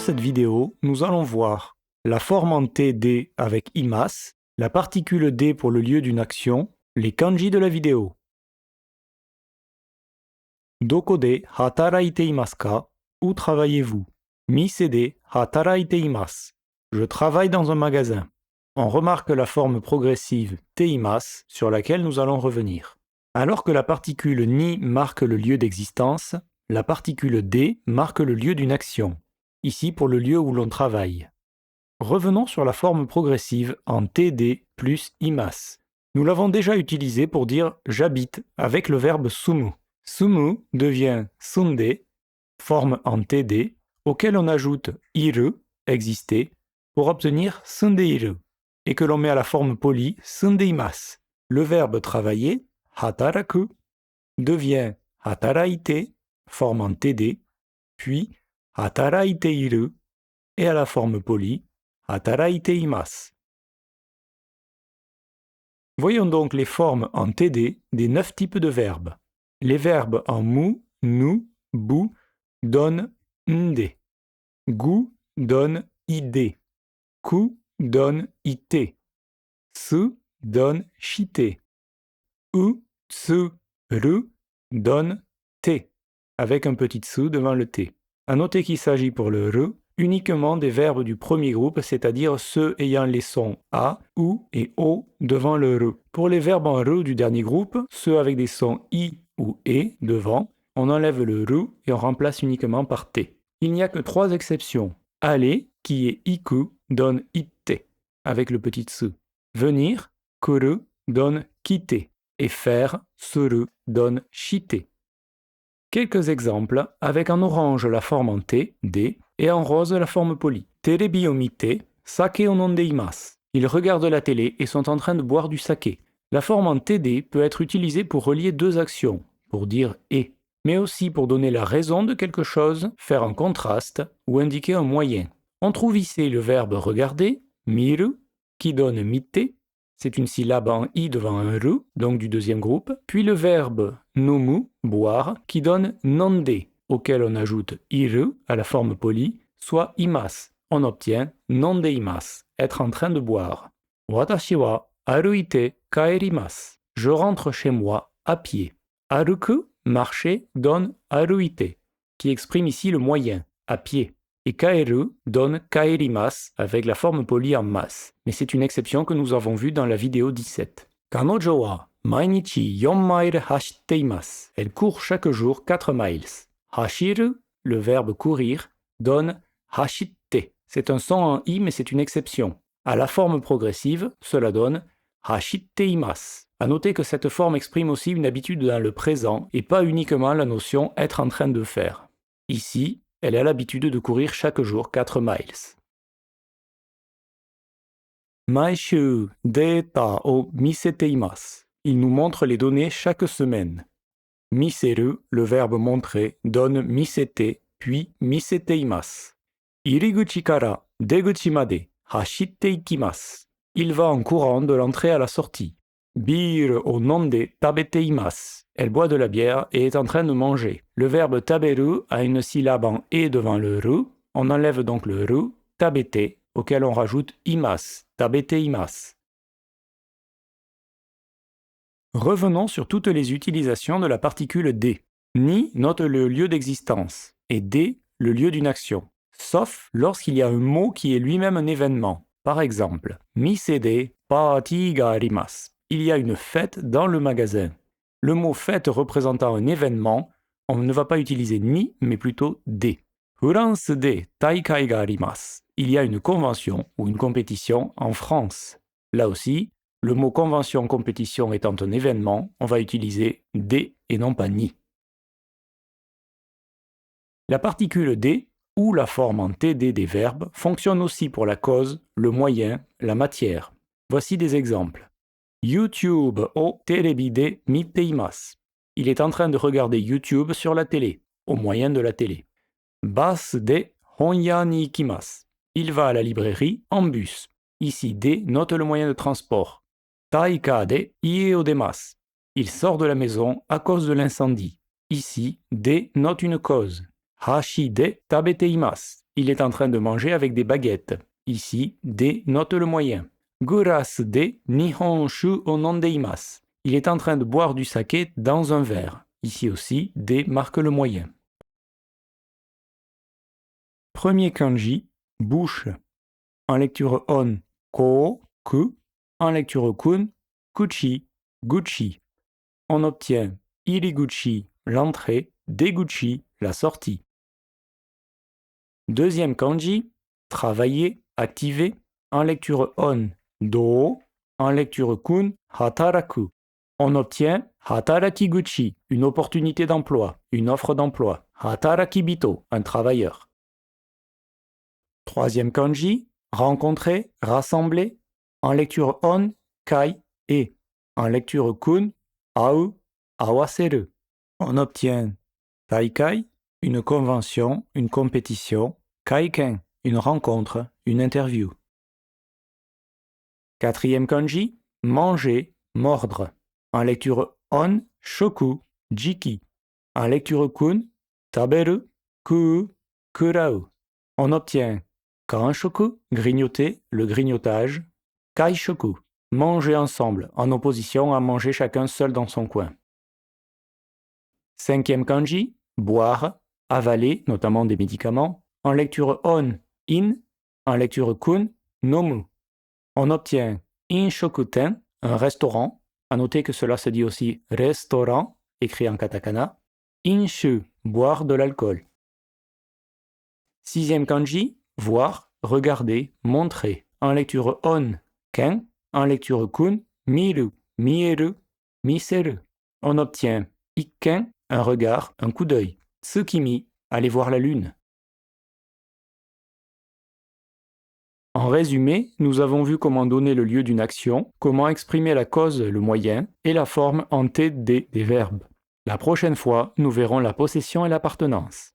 cette vidéo, nous allons voir la forme en TD avec imas, la particule D pour le lieu d'une action, les kanji de la vidéo. Doko de hataraite imasu ka? Où travaillez-vous? Mise de hataraite imasu. Je travaille dans un magasin. On remarque la forme progressive teimasu sur laquelle nous allons revenir. Alors que la particule ni marque le lieu d'existence, la particule D marque le lieu d'une action, ici pour le lieu où l'on travaille. Revenons sur la forme progressive en TD plus imasu. Nous l'avons déjà utilisé pour dire « j'habite » avec le verbe sumu. Sumu devient sunde, forme en TD, auquel on ajoute iru, exister, pour obtenir sundeiru, et que l'on met à la forme polie sundeimasu. Le verbe travailler, hataraku, devient hataraite, forme en TD, puis hataraiteiru, et à la forme polie, hataraiteimasu. Voyons donc les formes en TD des 9 types de verbes. Les verbes en mu, nu, bu donnent nde. Gu donne ide. Ku donne ite. Su donne shite. U, tsu, ru donne te, avec un petit tsu devant le t. À noter qu'il s'agit pour le ru uniquement des verbes du premier groupe, c'est-à-dire ceux ayant les sons a, ou et o devant le ru. Pour les verbes en ru du dernier groupe, ceux avec des sons i ou e devant, on enlève le ru et on remplace uniquement par t. Il n'y a que 3 exceptions. Aller, qui est iku, donne itte, avec le petit tsu. Venir, kuru, donne kite. Et faire, suru, donne shite. Quelques exemples, avec en orange la forme en T, D, et en rose la forme polie. Terebi o mite, sake o nonde imasu. Ils regardent la télé et sont en train de boire du saké. La forme en TD peut être utilisée pour relier 2 actions, pour dire « et », mais aussi pour donner la raison de quelque chose, faire un contraste ou indiquer un moyen. On trouve ici le verbe « regarder », miru, qui donne « mite », c'est une syllabe en i devant un ru, donc du deuxième groupe, puis le verbe « nomu », boire, qui donne « nonde », auquel on ajoute « iru » à la forme polie, soit « imasu ». On obtient « nonde imasu », être en train de boire. « Watashi wa aruite kaerimasu ». Je rentre chez moi à pied. Aruku, marcher, donne aruite, qui exprime ici le moyen, à pied. Et kaeru donne kaerimasu avec la forme polie en mas, mais c'est une exception que nous avons vue dans la vidéo 17. Kanojo wa mainichi 4 miles hashite imasu. Elle court chaque jour 4 miles. Hashiru, le verbe courir, donne hashite. C'est un son en i, mais c'est une exception. À la forme progressive, cela donne hashite imasu. À noter que cette forme exprime aussi une habitude dans le présent et pas uniquement la notion être en train de faire. Ici, elle a l'habitude de courir chaque jour 4 miles. Maishu data o misete imasu. Il nous montre les données chaque semaine. Miseru, le verbe montrer, donne misete, puis misete imasu. Iriguchi kara deguchi made hashite ikimasu. Il va en courant de l'entrée à la sortie. Biru o nonde tabete imasu. Elle boit de la bière et est en train de manger. Le verbe taberu a une syllabe en e devant le ru. On enlève donc le ru, tabete, auquel on rajoute imasu, tabete imasu. Revenons sur toutes les utilisations de la particule D. Ni note le lieu d'existence et D le lieu d'une action, sauf lorsqu'il y a un mot qui est lui-même un événement. Par exemple, mise de party ga arimasu. Il y a une fête dans le magasin. Le mot fête représentant un événement, on ne va pas utiliser ni, mais plutôt de. Furansu de taikai ga arimasu. Il y a une convention ou une compétition en France. Là aussi, le mot convention compétition étant un événement, on va utiliser de et non pas ni. La particule D, ou la forme en TD des verbes, fonctionne aussi pour la cause, le moyen, la matière. Voici des exemples. YouTube o terebi de mite imasu. Il est en train de regarder YouTube sur la télé, au moyen de la télé. Bus de honya ni ikimasu. Il va à la librairie en bus. Ici, de note le moyen de transport. Taika de ie o demasu. Il sort de la maison à cause de l'incendie. Ici, de note une cause. Hashi de tabete imasu. il est en train de manger avec des baguettes. Ici, D note le moyen. Guras de nihonshu o nondeimasu. Il est en train de boire du saké dans un verre. Ici aussi, D marque le moyen. Premier kanji, bouche. En lecture on, ko, ku. En lecture kun, kuchi, guchi. On obtient iriguchi, l'entrée, deguchi, la sortie. Deuxième kanji, travailler, activer. En lecture on, do. En lecture kun, hataraku. On obtient hatarakiguchi, une opportunité d'emploi, une offre d'emploi. Hatarakibito, un travailleur. Troisième kanji, rencontrer, rassembler. En lecture on, kai, et. En lecture kun, au, awaseru. On obtient taikai, une convention, une compétition. Kaiken, une rencontre, une interview. Quatrième kanji, manger, mordre. En lecture on, shoku, jiki. En lecture kun, taberu, kuu, kurau. On obtient kanshoku, grignoter, le grignotage. Kaishoku, manger ensemble, en opposition à manger chacun seul dans son coin. Cinquième kanji, boire, avaler, notamment des médicaments. En lecture on, in. En lecture kun, nomu. On obtient inshokuten, un restaurant. À noter que cela se dit aussi restaurant, écrit en katakana. Inshu, boire de l'alcool. Sixième kanji, voir, regarder, montrer. En lecture on, ken. En lecture kun, miru, mieru, miseru. On obtient ikken, un regard, un coup d'œil. Tsukimi, aller voir la lune. En résumé, nous avons vu comment donner le lieu d'une action, comment exprimer la cause, le moyen, et la forme en TD des verbes. La prochaine fois, nous verrons la possession et l'appartenance.